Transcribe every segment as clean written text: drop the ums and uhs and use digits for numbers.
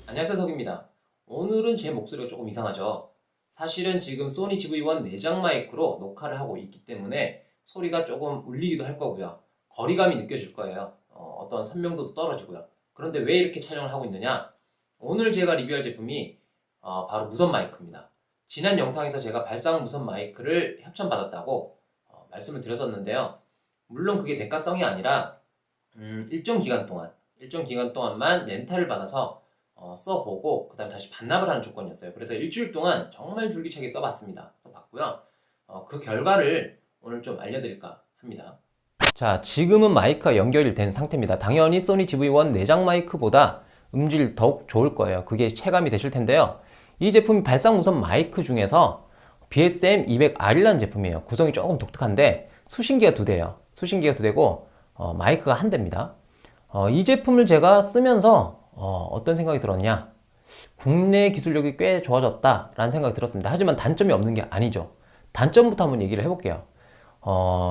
안녕하세요, 석입니다. 오늘은 제 목소리가 조금 이상하죠? 사실은 지금 소니 GV1 내장 마이크로 녹화를 하고 있기 때문에 소리가 조금 울리기도 할 거고요. 거리감이 느껴질 거예요. 어떤 선명도도 떨어지고요. 그런데 왜 이렇게 촬영을 하고 있느냐? 오늘 제가 리뷰할 제품이 바로 무선 마이크입니다. 지난 영상에서 제가 발상 무선 마이크를 협찬받았다고 말씀을 드렸었는데요. 물론 그게 대가성이 아니라 일정 기간 동안만 렌탈을 받아서 써보고 그 다음에 다시 반납을 하는 조건이었어요. 그래서 일주일 동안 정말 줄기차게 써봤습니다. 써봤고요. 그 결과를 오늘 좀 알려드릴까 합니다. 자, 지금은 마이크가 연결이 된 상태입니다. 당연히 소니 GV1 내장 마이크보다 음질 더욱 좋을 거예요. 그게 체감이 되실 텐데요. 이 제품이 발상 무선 마이크 중에서 BSM200R이라는 제품이에요. 구성이 조금 독특한데 수신기가 2대예요. 수신기가 2대고 마이크가 1대입니다. 이 제품을 제가 쓰면서 어떤 생각이 들었냐, 국내 기술력이 꽤 좋아졌다 라는 생각이 들었습니다. 하지만 단점이 없는 게 아니죠. 단점부터 한번 얘기를 해볼게요.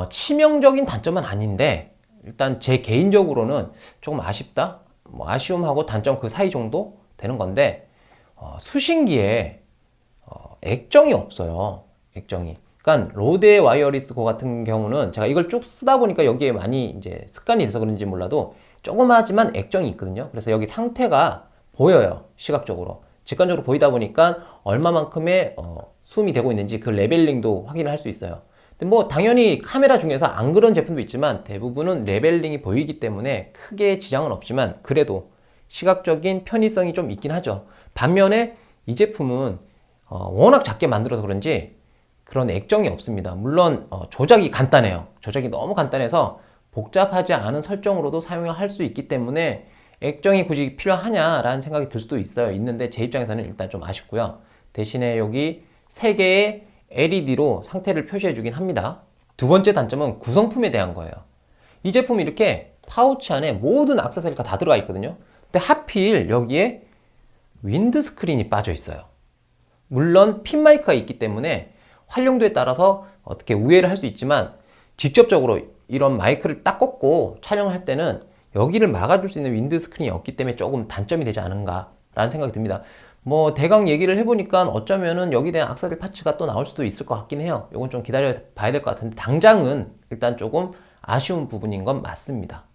치명적인 단점은 아닌데 일단 제 개인적으로는 조금 아쉽다, 아쉬움하고 단점 그 사이 정도 되는 건데, 수신기에 액정이 없어요. 액정이. 그러니까 로데 와이어리스 고 같은 경우는 제가 이걸 쭉 쓰다 보니까 여기에 많이 이제 습관이 돼서 그런지 몰라도 조그마하지만 액정이 있거든요. 그래서 여기 상태가 보여요. 시각적으로. 직관적으로 보이다 보니까 얼마만큼의 수음이 되고 있는지 그 레벨링도 확인을 할 수 있어요. 근데 뭐 당연히 카메라 중에서 안 그런 제품도 있지만 대부분은 레벨링이 보이기 때문에 크게 지장은 없지만 그래도 시각적인 편의성이 좀 있긴 하죠. 반면에 이 제품은 워낙 작게 만들어서 그런지 그런 액정이 없습니다. 물론 조작이 간단해요. 조작이 너무 간단해서 복잡하지 않은 설정으로도 사용할 수 있기 때문에 액정이 굳이 필요하냐라는 생각이 들 수도 있는데 제 입장에서는 일단 좀 아쉽고요. 대신에 여기 3개의 LED로 상태를 표시해 주긴 합니다. 두 번째 단점은 구성품에 대한 거예요. 이 제품이 이렇게 파우치 안에 모든 액세서리가 다 들어가 있거든요. 근데 하필 여기에 윈드 스크린이 빠져 있어요. 물론 핀 마이크가 있기 때문에 활용도에 따라서 어떻게 우회를 할 수 있지만 직접적으로 이런 마이크를 딱 꽂고 촬영할 때는 여기를 막아줄 수 있는 윈드 스크린이 없기 때문에 조금 단점이 되지 않은가 라는 생각이 듭니다. 뭐 대강 얘기를 해보니까 어쩌면은 여기에 대한 악세사리 파츠가 또 나올 수도 있을 것 같긴 해요. 이건 좀 기다려 봐야 될 것 같은데 당장은 일단 조금 아쉬운 부분인 건 맞습니다.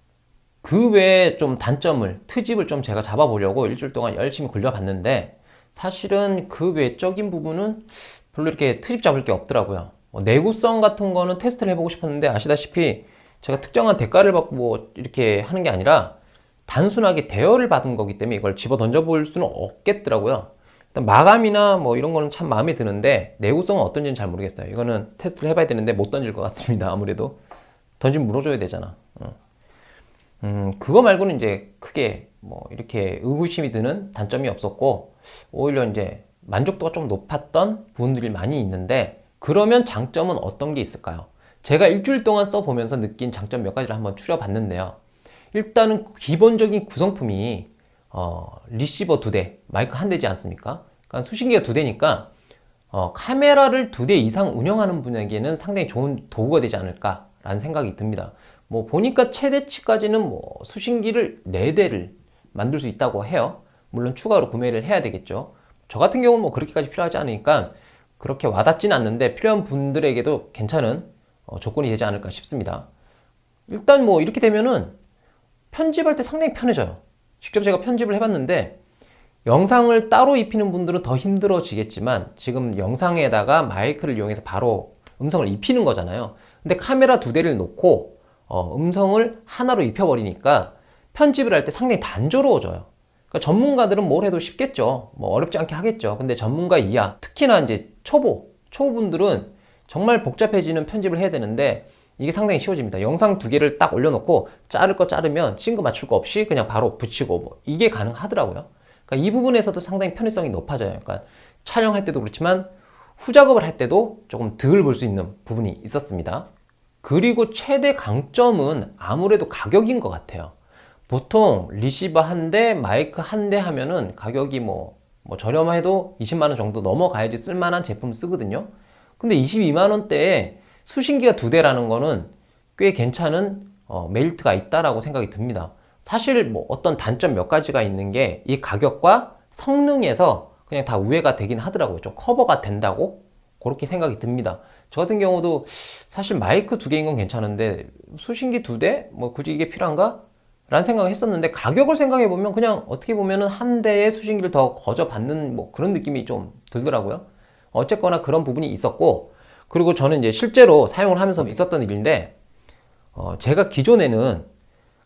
그 외에 좀 단점을, 트집을 좀 제가 잡아보려고 일주일 동안 열심히 굴려봤는데 사실은 그 외적인 부분은 별로 이렇게 트집 잡을 게 없더라고요. 내구성 같은 거는 테스트를 해보고 싶었는데 아시다시피 제가 특정한 대가를 받고 뭐 이렇게 하는 게 아니라 단순하게 대여를 받은 거기 때문에 이걸 집어 던져볼 수는 없겠더라고요. 일단 마감이나 뭐 이런 거는 참 마음에 드는데 내구성은 어떤지는 잘 모르겠어요. 이거는 테스트를 해봐야 되는데 못 던질 것 같습니다. 아무래도 던지면 물어줘야 되잖아. 그거 말고는 이제 크게 뭐 이렇게 의구심이 드는 단점이 없었고 오히려 이제 만족도가 좀 높았던 부분들이 많이 있는데, 그러면 장점은 어떤 게 있을까요? 제가 일주일 동안 써보면서 느낀 장점 몇 가지를 한번 추려봤는데요. 일단은 기본적인 구성품이 리시버 2대, 마이크 1대지 않습니까? 그러니까 수신기가 2대니까 카메라를 2대 이상 운영하는 분에게는 상당히 좋은 도구가 되지 않을까라는 생각이 듭니다. 뭐 보니까 최대치까지는 뭐 수신기를 4대를 만들 수 있다고 해요. 물론 추가로 구매를 해야 되겠죠. 저 같은 경우는 뭐 그렇게까지 필요하지 않으니까 그렇게 와닿진 않는데 필요한 분들에게도 괜찮은 조건이 되지 않을까 싶습니다. 일단 뭐 이렇게 되면은 편집할 때 상당히 편해져요. 직접 제가 편집을 해봤는데 영상을 따로 입히는 분들은 더 힘들어지겠지만 지금 영상에다가 마이크를 이용해서 바로 음성을 입히는 거잖아요. 근데 카메라 2대를 놓고 음성을 하나로 입혀버리니까 편집을 할 때 상당히 단조로워져요. 그러니까 전문가들은 뭘 해도 쉽겠죠. 뭐 어렵지 않게 하겠죠. 근데 전문가 이하, 특히나 이제 초보분들은 정말 복잡해지는 편집을 해야 되는데 이게 상당히 쉬워집니다. 영상 2개를 딱 올려놓고 자를 거 자르면 친구 맞출 거 없이 그냥 바로 붙이고 뭐 이게 가능하더라고요. 그러니까 이 부분에서도 상당히 편의성이 높아져요. 그러니까 촬영할 때도 그렇지만 후작업을 할 때도 조금 덜 볼 수 있는 부분이 있었습니다. 그리고 최대 강점은 아무래도 가격인 것 같아요. 보통 리시버 1대, 마이크 1대 하면은 가격이 뭐 뭐 저렴해도 20만원 정도 넘어가야지 쓸만한 제품 쓰거든요. 근데 22만원대에 수신기가 2대라는 거는 꽤 괜찮은 메리트가 있다라고 생각이 듭니다. 사실 뭐 어떤 단점 몇 가지가 있는 게 이 가격과 성능에서 그냥 다 우회가 되긴 하더라고요. 좀 커버가 된다고 그렇게 생각이 듭니다. 저 같은 경우도 사실 마이크 2개인 건 괜찮은데 수신기 2대? 뭐 굳이 이게 필요한가? 라는 생각을 했었는데 가격을 생각해 보면 그냥 어떻게 보면은 한 대의 수신기를 더 거저 받는 뭐 그런 느낌이 좀 들더라고요. 어쨌거나 그런 부분이 있었고, 그리고 저는 이제 실제로 사용을 하면서 있었던 일인데 제가 기존에는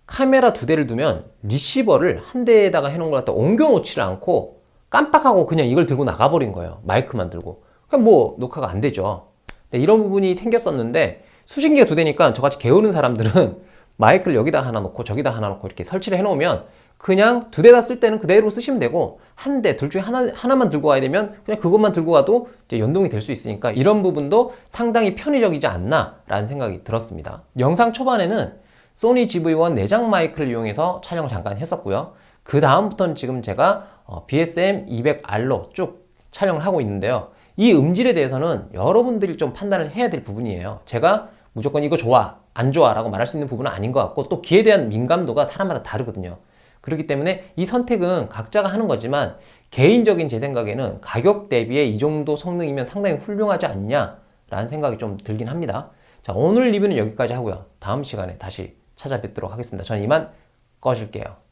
카메라 2대를 두면 리시버를 한 대에다가 해놓은 걸 갖다 옮겨 놓지를 않고 깜빡하고 그냥 이걸 들고 나가버린 거예요. 마이크만 들고. 그냥 뭐 녹화가 안 되죠. 근데 이런 부분이 생겼었는데 수신기가 2대니까 저같이 게으른 사람들은 마이크를 여기다 하나 놓고 저기다 하나 놓고 이렇게 설치를 해놓으면 그냥 2대 다 쓸 때는 그대로 쓰시면 되고, 한 대, 둘 중에 하나만 들고 가야 되면 그냥 그것만 들고 가도 이제 연동이 될 수 있으니까 이런 부분도 상당히 편의적이지 않나 라는 생각이 들었습니다. 영상 초반에는 소니 GV1 내장 마이크를 이용해서 촬영을 잠깐 했었고요. 그 다음부터는 지금 제가 BSM-200R로 쭉 촬영을 하고 있는데요. 이 음질에 대해서는 여러분들이 좀 판단을 해야 될 부분이에요. 제가 무조건 이거 좋아, 안 좋아 라고 말할 수 있는 부분은 아닌 것 같고, 또 귀에 대한 민감도가 사람마다 다르거든요. 그렇기 때문에 이 선택은 각자가 하는 거지만 개인적인 제 생각에는 가격 대비에 이 정도 성능이면 상당히 훌륭하지 않냐 라는 생각이 좀 들긴 합니다. 자, 오늘 리뷰는 여기까지 하고요. 다음 시간에 다시 찾아뵙도록 하겠습니다. 저는 이만 꺼질게요.